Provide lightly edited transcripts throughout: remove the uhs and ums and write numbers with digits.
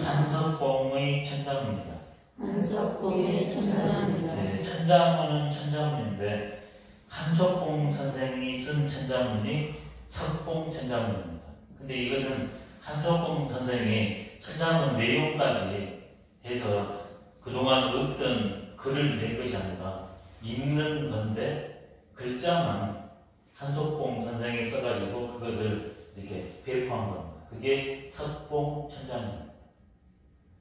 한석봉의 천자문입니다. 한석봉의 천자문이다. 네, 천자문은 천자문인데 한석봉 선생이 쓴 천자문이 석봉 천자문입니다. 근데 이것은 한석봉 선생이 천자문 내용까지 해서 그동안 없던 글을 낸 것이 아니라 읽는 건데 글자만 한석봉 선생이 써가지고 그것을 이렇게 배포한 겁니다. 그게 석봉 천자문입니다.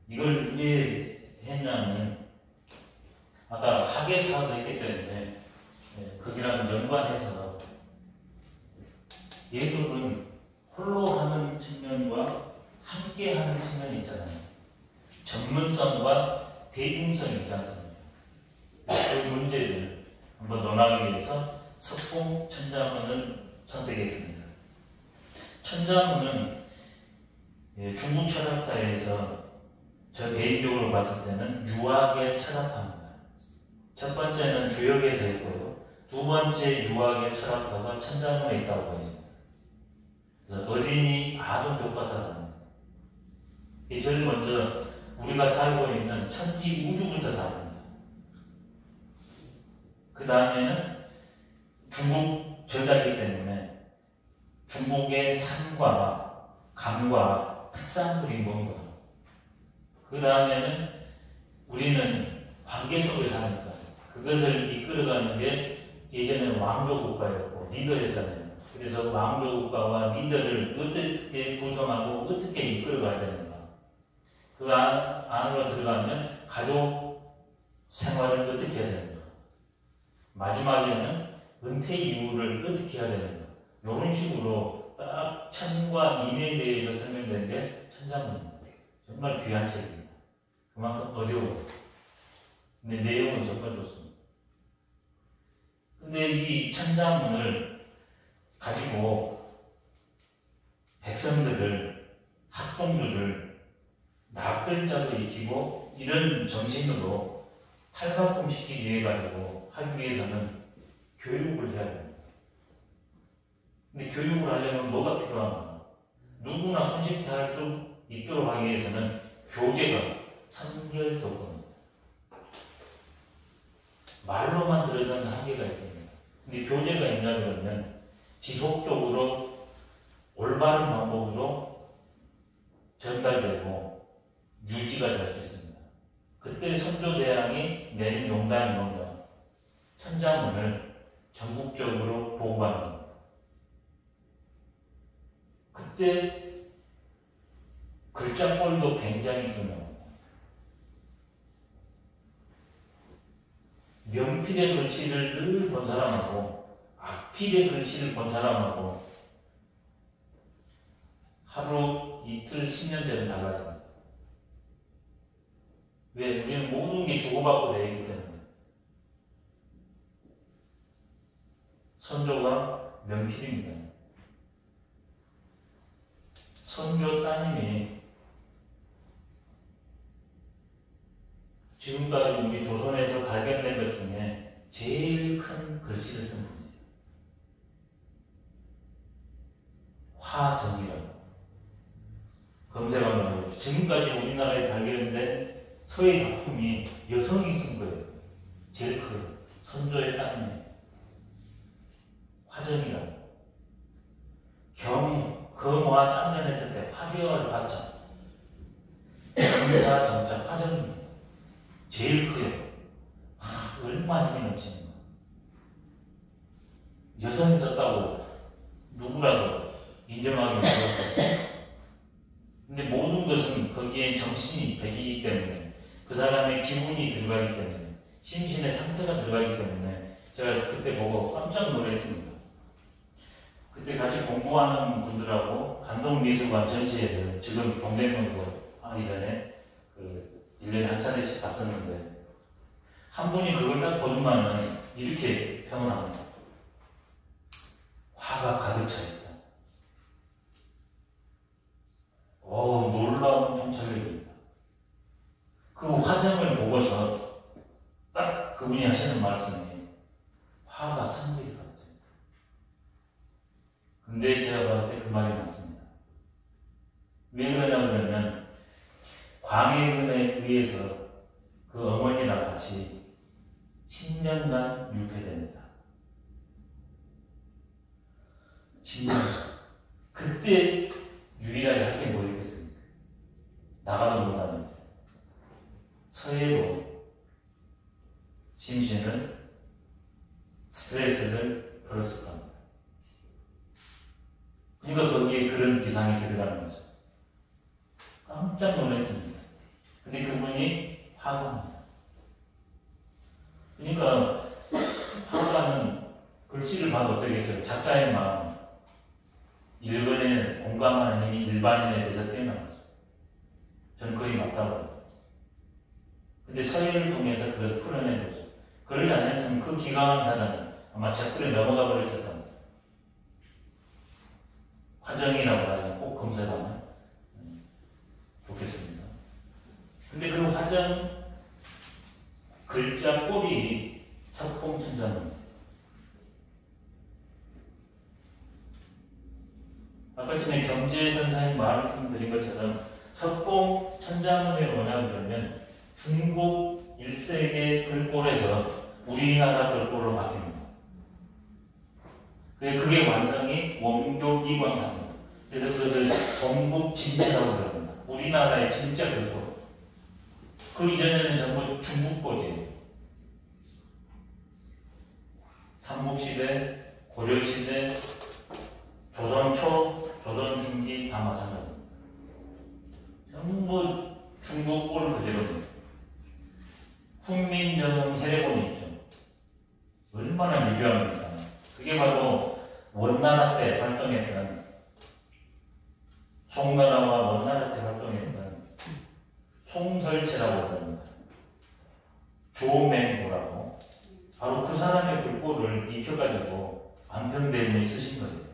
이걸 왜 했냐면 아까 학예사도 했기 때문에 거기랑 연관해서 예술은 홀로 하는 측면과 함께 하는 측면이 있잖아요. 전문성과 대중성이 있지 않습니까? 그 문제를 한번 논하기 위해서 석봉 천자문을 선택했습니다. 천자문은 중국 철학사에서 저 개인적으로 봤을 때는 유학의 철학파입니다. 첫 번째는 주역에서 했고요. 두 번째 유학의 철학파가 천자문에 있다고 보입니다. 그래서 어린이 아동 교과서라는 게 제일 먼저 우리가 살고 있는 천지 우주부터 다릅니다. 그 다음에는 중국 저자이기 때문에 중국의 산과 강과 특산물이 뭔가, 그 다음에는 우리는 관계 속에 사니까 그것을 이끌어가는 게 예전에는 왕조국가였고 리더였잖아요. 그래서 왕조국가와 리더를 어떻게 구성하고 어떻게 이끌어가야 되는가, 그 안으로 들어가면 가족 생활을 어떻게 해야 되는가, 마지막에는 은퇴 이후를 어떻게 해야 되는가, 이런 식으로 딱 천과 임에 대해서 설명된 게 천자문입니다. 정말 귀한 책입니다. 그만큼 어려워요. 근데 내용은 정말 좋습니다. 근데 이 천자문을 가지고 백성들을, 학동들을 납글자로 익히고 이런 정신으로 탈바꿈시키기 위해 가지고 하기 위해서는 교육을 해야 됩니다. 근데 교육을 하려면 뭐가 필요한가? 누구나 손쉽게 할 수 있도록 하기 위해서는 교재가 선결 조건입니다. 말로만 들어서는 한계가 있습니다. 근데 교재가 있냐 그러면 지속적으로 올바른 방법으로 전달되고 유지가 될 수 있습니다. 그때 선조대왕이 내린 용단이 뭔가? 천자문을 전국적으로 보고하는 겁니다. 그때 글자꼴도 굉장히 중요합니다. 명필의 글씨를 늘 본 사람하고 악필의 글씨를 본 사람하고 하루, 이틀, 10년 되면 달라집니다. 왜? 우리는 모든 게 주고받고 되어 있기 때문에. 선조가 명필입니다. 선조 따님이 지금까지 우리 조선에서 발견된 것 중에 제일 큰 글씨를 쓴 분이에요. 화정이라고. 검색하면 나오죠. 지금까지 우리나라에 발견된 서예 작품이 여성이 쓴 거예요. 제일 커요. 선조의 따님이 화정이라고. 경화 3년 했을 때 화제화를 받자. 경사 정자 화정입니다. 제일 커요. 얼마나 힘이 넘치는가. 여성이 썼다고 누구라도 인정하기 어렵고. 근데 모든 것은 거기에 정신이 배기이기 때문에, 그 사람의 기분이 들어가기 때문에, 심신의 상태가 들어가기 때문에 제가 그때 보고 깜짝 놀랐습니다. 그때 같이 공부하는 분들하고 간송미술관 전체를 지금 동대문으로 하기 전에 1년에 한 차례씩 갔었는데, 한 분이 그걸 딱 보더만은 이렇게 평언합니다. 화가 가득 차 있다. 놀라운 통찰력입니다. 그 화정을 보고서 딱 그분이 하시는 말씀이 화가 성질이 가득 차 있다. 근데 제가 봤을 때 그 말이 맞습니다. 왜 그러냐 그러면 광해군에 의해서 그 어머니랑 같이 10년간 유폐됩니다. 10년. 그때 유일하게 할 게 뭐였겠습니까? 나가도 못하는데 서해로 심신을 스트레스를 풀었을 겁니다. 그러니까 거기에 그런 기상이 들어가는 거죠. 깜짝 놀랐습니다. 근데 그분이 화가입니다. 그러니까 화가는 글씨를 봐도 어떻겠어요? 작자의 마음, 읽어내는, 공감하는 힘이 일반인에 비해서 뛰어난 거죠. 저는 거의 맞다고 합니다. 근데 서예를 통해서 그것을 풀어낸 거죠. 그러지 않았으면 그 기강한 사람은 아마 책불에 넘어가 버렸을 겁니다. 화정이라고 하죠. 꼭 검색하면 좋겠습니다. 근데 그 화정 글자 꼴이 석봉천자문입니다. 아까 전에 경제선사님 말씀드린 것처럼 석봉천자문이 뭐냐 그러면 중국 1세기 글꼴에서 우리나라 글꼴로 바뀝니다. 그게 완성이 원교 이광사입니다. 그래서 그것을 동북진체라고 그럽니다. 우리나라의 진짜 글꼴. 그 이전에는 전부 중국꼴이에요. 삼국시대, 고려시대, 조선초, 조선중기 다 마찬가지입니다. 전부 중국꼴 그대로입니다. 훈민정음 해례본이 있죠. 얼마나 유교합니까? 그게 바로 원나라 때 활동했던, 송나라와 원나라 때 활동했던 송설체라고 합니다. 조맹구라고 바로 그 사람의 글꼴을 익혀가지고 안평대문에 쓰신 거예요.